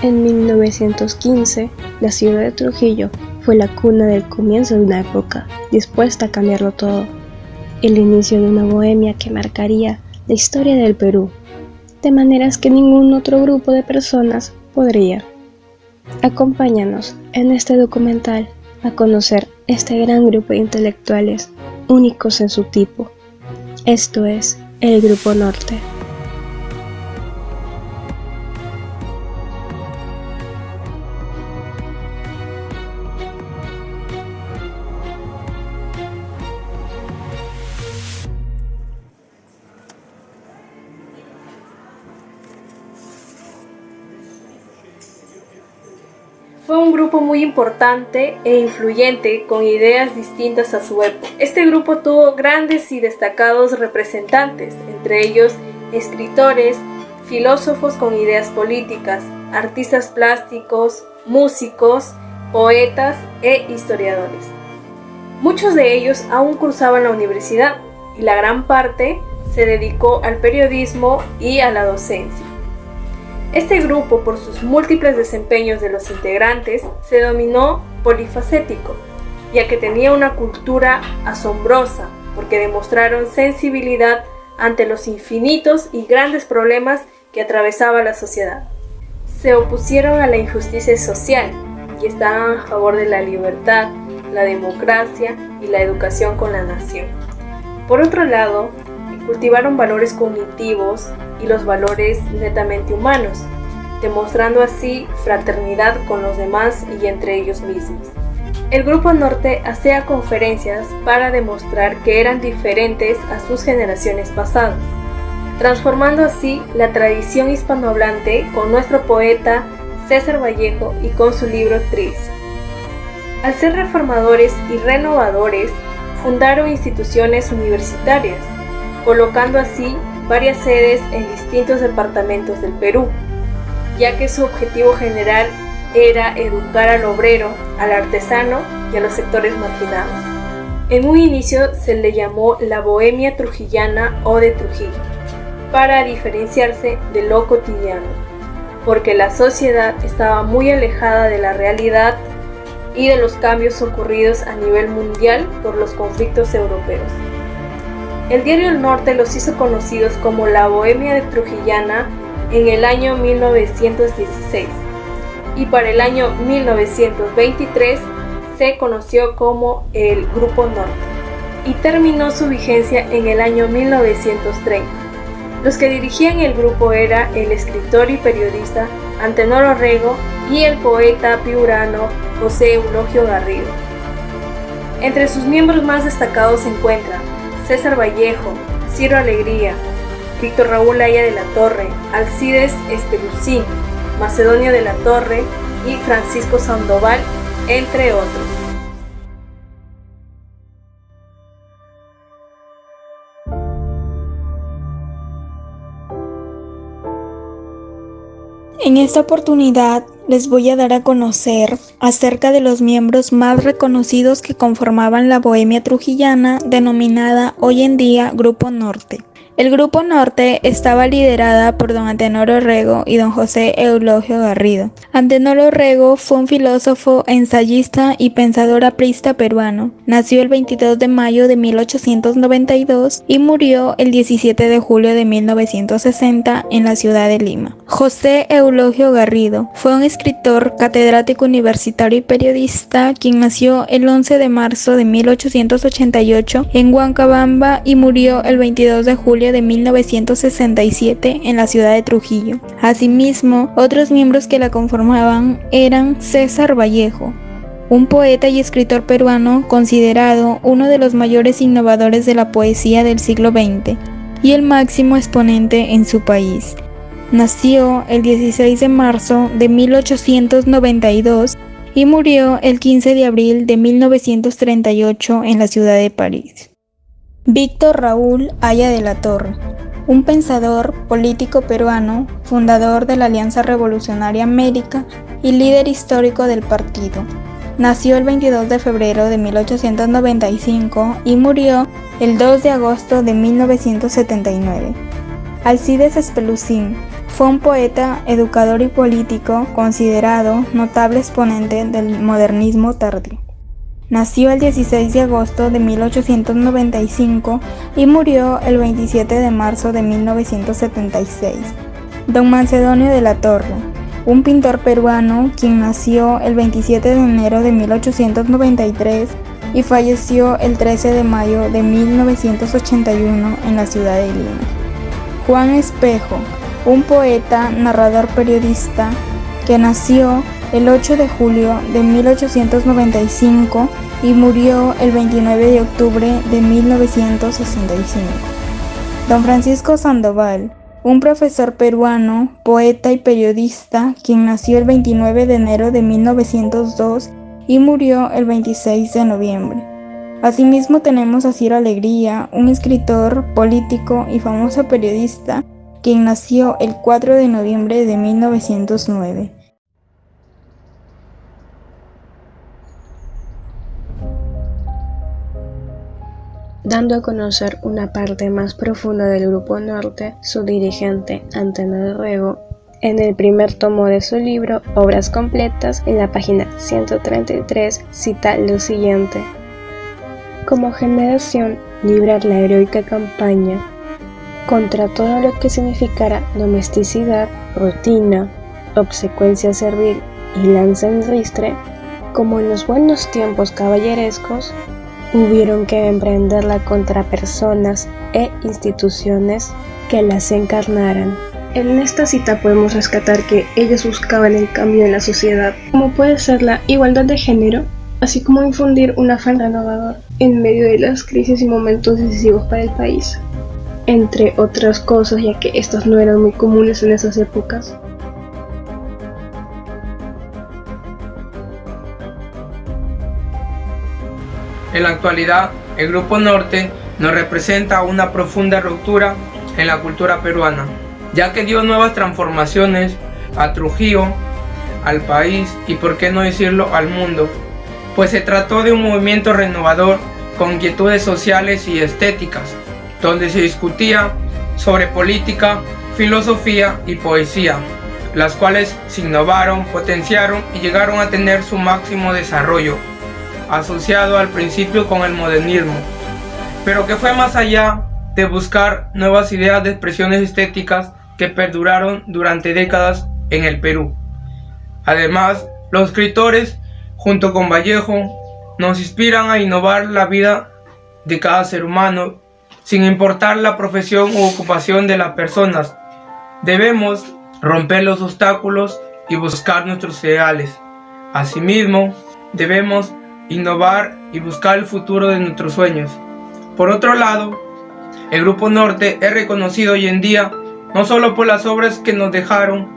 En 1915, la ciudad de Trujillo fue la cuna del comienzo de una época dispuesta a cambiarlo todo, el inicio de una bohemia que marcaría la historia del Perú, de maneras que ningún otro grupo de personas podría. Acompáñanos en este documental a conocer este gran grupo de intelectuales únicos en su tipo. Esto es el Grupo Norte. Fue un grupo muy importante e influyente con ideas distintas a su época. Este grupo tuvo grandes y destacados representantes, entre ellos escritores, filósofos con ideas políticas, artistas plásticos, músicos, poetas e historiadores. Muchos de ellos aún cursaban la universidad y la gran parte se dedicó al periodismo y a la docencia. Este grupo, por sus múltiples desempeños de los integrantes, se denominó polifacético, ya que tenía una cultura asombrosa, porque demostraron sensibilidad ante los infinitos y grandes problemas que atravesaba la sociedad. Se opusieron a la injusticia social y estaban a favor de la libertad, la democracia y la educación con la nación. Por otro lado, cultivaron valores cognitivos y los valores netamente humanos, demostrando así fraternidad con los demás y entre ellos mismos. El Grupo Norte hacía conferencias para demostrar que eran diferentes a sus generaciones pasadas, transformando así la tradición hispanohablante con nuestro poeta César Vallejo y con su libro Trilce. Al ser reformadores y renovadores, fundaron instituciones universitarias, colocando así varias sedes en distintos departamentos del Perú, ya que su objetivo general era educar al obrero, al artesano y a los sectores marginados. En un inicio se le llamó la Bohemia Trujillana o de Trujillo, para diferenciarse de lo cotidiano, porque la sociedad estaba muy alejada de la realidad y de los cambios ocurridos a nivel mundial por los conflictos europeos. El diario El Norte los hizo conocidos como la Bohemia de Trujillana en el año 1916 y para el año 1923 se conoció como el Grupo Norte y terminó su vigencia en el año 1930. Los que dirigían el grupo era el escritor y periodista Antenor Orrego y el poeta piurano José Eulogio Garrido. Entre sus miembros más destacados se encuentran César Vallejo, Ciro Alegría, Víctor Raúl Haya de la Torre, Alcides Espelucín, Macedonio de la Torre y Francisco Sandoval, entre otros. En esta oportunidad les voy a dar a conocer acerca de los miembros más reconocidos que conformaban la Bohemia Trujillana, denominada hoy en día Grupo Norte. El Grupo Norte estaba liderada por don Antenor Orrego y don José Eulogio Garrido. Antenor Orrego fue un filósofo, ensayista y pensador aprista peruano. Nació el 22 de mayo de 1892 y murió el 17 de julio de 1960 en la ciudad de Lima. José Eulogio Garrido fue un escritor, catedrático universitario y periodista, quien nació el 11 de marzo de 1888 en Huancabamba y murió el 22 de julio de 1967 en la ciudad de Trujillo. Asimismo, otros miembros que la conformaban eran César Vallejo, un poeta y escritor peruano considerado uno de los mayores innovadores de la poesía del siglo XX y el máximo exponente en su país. Nació el 16 de marzo de 1892 y murió el 15 de abril de 1938 en la ciudad de París. Víctor Raúl Haya de la Torre, un pensador político peruano, fundador de la Alianza Revolucionaria América y líder histórico del partido. Nació el 22 de febrero de 1895 y murió el 2 de agosto de 1979. Alcides Espelucín, Fue un poeta, educador y político considerado notable exponente del modernismo tardío. Nació el 16 de agosto de 1895 y murió el 27 de marzo de 1976. Don Macedonio de la Torre, un pintor peruano quien nació el 27 de enero de 1893 y falleció el 13 de mayo de 1981 en la ciudad de Lima. Juan Espejo, un poeta, narrador, periodista, que nació el 8 de julio de 1895 y murió el 29 de octubre de 1965. Don Francisco Sandoval, un profesor peruano, poeta y periodista, quien nació el 29 de enero de 1902 y murió el 26 de noviembre. Asimismo tenemos a Ciro Alegría, un escritor, político y famoso periodista, quien nació el 4 de noviembre de 1909. Dando a conocer una parte más profunda del Grupo Norte, su dirigente, Antenor Rego, en el primer tomo de su libro Obras Completas, en la página 133, cita lo siguiente: como generación, librar la heroica campaña contra todo lo que significara domesticidad, rutina, obsecuencia servil y lanza en ristre, como en los buenos tiempos caballerescos, hubieron que emprenderla contra personas e instituciones que las encarnaran. En esta cita podemos rescatar que ellos buscaban el cambio en la sociedad, como puede ser la igualdad de género, así como infundir un afán renovador en medio de las crisis y momentos decisivos para el país, entre otras cosas, ya que estas no eran muy comunes en esas épocas. En la actualidad, el Grupo Norte nos representa una profunda ruptura en la cultura peruana, ya que dio nuevas transformaciones a Trujillo, al país y, por qué no decirlo, al mundo, pues se trató de un movimiento renovador con inquietudes sociales y estéticas, donde se discutía sobre política, filosofía y poesía, las cuales se innovaron, potenciaron y llegaron a tener su máximo desarrollo, asociado al principio con el modernismo, pero que fue más allá de buscar nuevas ideas de expresiones estéticas que perduraron durante décadas en el Perú. Además, los escritores, junto con Vallejo, nos inspiran a innovar la vida de cada ser humano, sin importar la profesión u ocupación de las personas. Debemos romper los obstáculos y buscar nuestros ideales. Asimismo, debemos innovar y buscar el futuro de nuestros sueños. Por otro lado, el Grupo Norte es reconocido hoy en día no solo por las obras que nos dejaron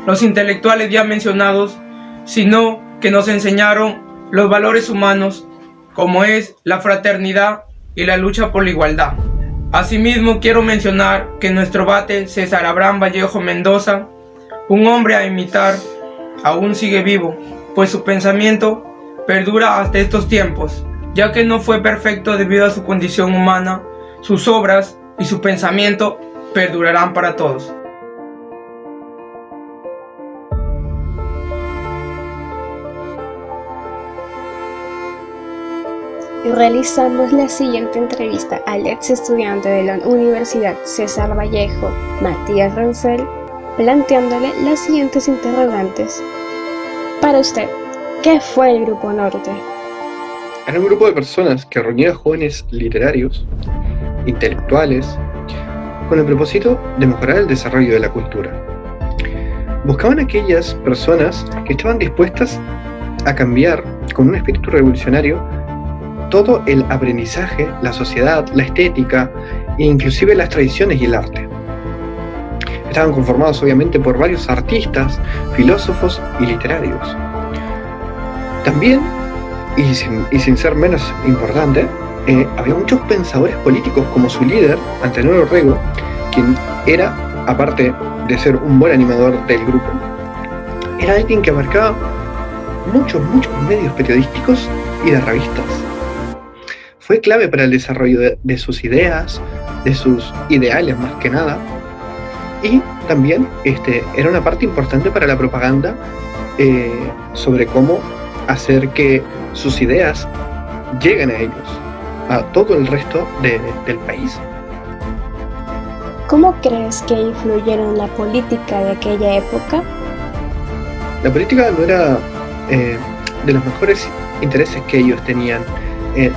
los intelectuales ya mencionados, sino que nos enseñaron los valores humanos, como es la fraternidad y la lucha por la igualdad. Asimismo, quiero mencionar que nuestro bate César Abraham Vallejo Mendoza, un hombre a imitar, aún sigue vivo, pues su pensamiento perdura hasta estos tiempos, ya que no fue perfecto debido a su condición humana. Sus obras y su pensamiento perdurarán para todos. Realizamos la siguiente entrevista al ex estudiante de la Universidad César Vallejo, Matías Rancel, planteándole las siguientes interrogantes. Para usted, ¿qué fue el Grupo Norte? Era un grupo de personas que reunía a jóvenes literarios, intelectuales, con el propósito de mejorar el desarrollo de la cultura. Buscaban aquellas personas que estaban dispuestas a cambiar con un espíritu revolucionario todo el aprendizaje, la sociedad, la estética e inclusive las tradiciones y el arte. Estaban conformados obviamente por varios artistas, filósofos y literarios. También, y sin ser menos importante, había muchos pensadores políticos como su líder, Antenor Rego, quien era, aparte de ser un buen animador del grupo, era alguien que abarcaba muchos medios periodísticos y de revistas. Fue clave para el desarrollo de sus ideas, de sus ideales más que nada, y también era una parte importante para la propaganda sobre cómo hacer que sus ideas lleguen a ellos, a todo el resto del país. ¿Cómo crees que influyeron la política de aquella época? La política no era de los mejores intereses que ellos tenían.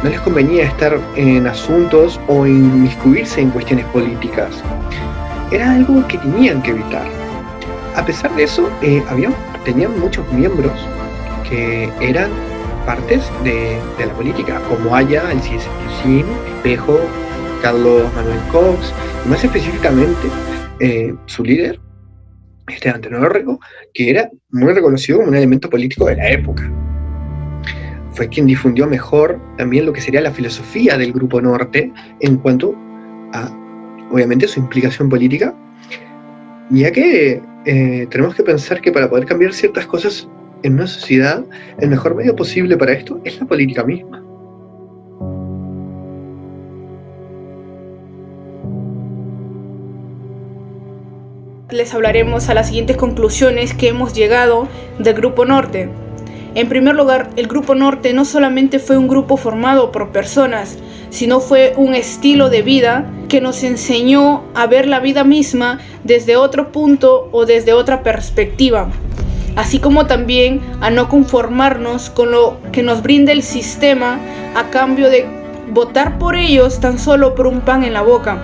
No les convenía estar en asuntos o inmiscuirse en cuestiones políticas. Era algo que tenían que evitar. A pesar de eso, tenían muchos miembros que eran partes de la política, como Haya, Alcides Esclusin, Espejo, Carlos Manuel Cox, y más específicamente su líder, Antenor Rego, que era muy reconocido como un elemento político de la época. Fue quien difundió mejor también lo que sería la filosofía del Grupo Norte en cuanto a, obviamente, su implicación política, ya que tenemos que pensar que para poder cambiar ciertas cosas en una sociedad, el mejor medio posible para esto es la política misma. Les hablaremos a las siguientes conclusiones que hemos llegado del Grupo Norte. En primer lugar, el Grupo Norte no solamente fue un grupo formado por personas, sino fue un estilo de vida que nos enseñó a ver la vida misma desde otro punto o desde otra perspectiva, así como también a no conformarnos con lo que nos brinda el sistema a cambio de votar por ellos tan solo por un pan en la boca.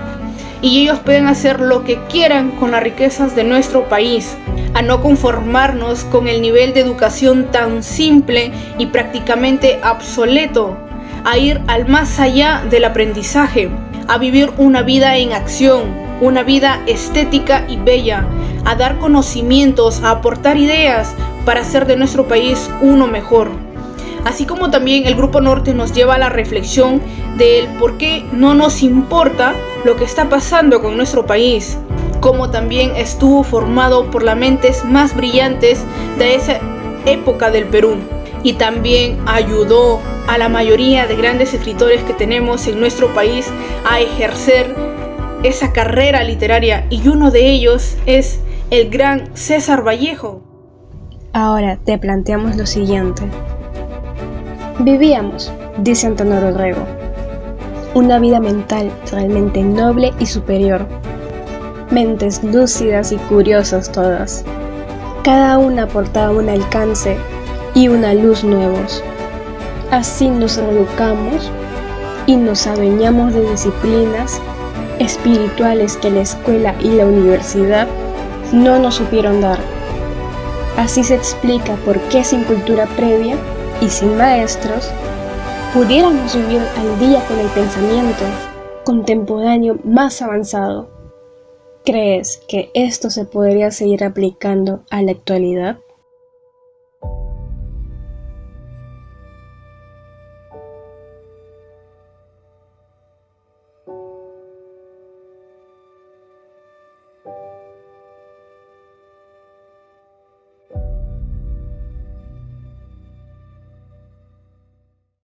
Y ellos pueden hacer lo que quieran con las riquezas de nuestro país, a no conformarnos con el nivel de educación tan simple y prácticamente obsoleto, a ir al más allá del aprendizaje, a vivir una vida en acción, una vida estética y bella, a dar conocimientos, a aportar ideas para hacer de nuestro país uno mejor. Así como también el Grupo Norte nos lleva a la reflexión del por qué no nos importa lo que está pasando con nuestro país, como también estuvo formado por las mentes más brillantes de esa época del Perú, y también ayudó a la mayoría de grandes escritores que tenemos en nuestro país a ejercer esa carrera literaria, y uno de ellos es el gran César Vallejo. Ahora te planteamos lo siguiente. Vivíamos, dice Antenor Rego, una vida mental realmente noble y superior. Mentes lúcidas y curiosas todas. Cada una aportaba un alcance y una luz nuevos. Así nos reeducamos y nos adueñamos de disciplinas espirituales que la escuela y la universidad no nos supieron dar. Así se explica por qué sin cultura previa y sin maestros pudiéramos vivir al día con el pensamiento contemporáneo más avanzado. ¿Crees que esto se podría seguir aplicando a la actualidad?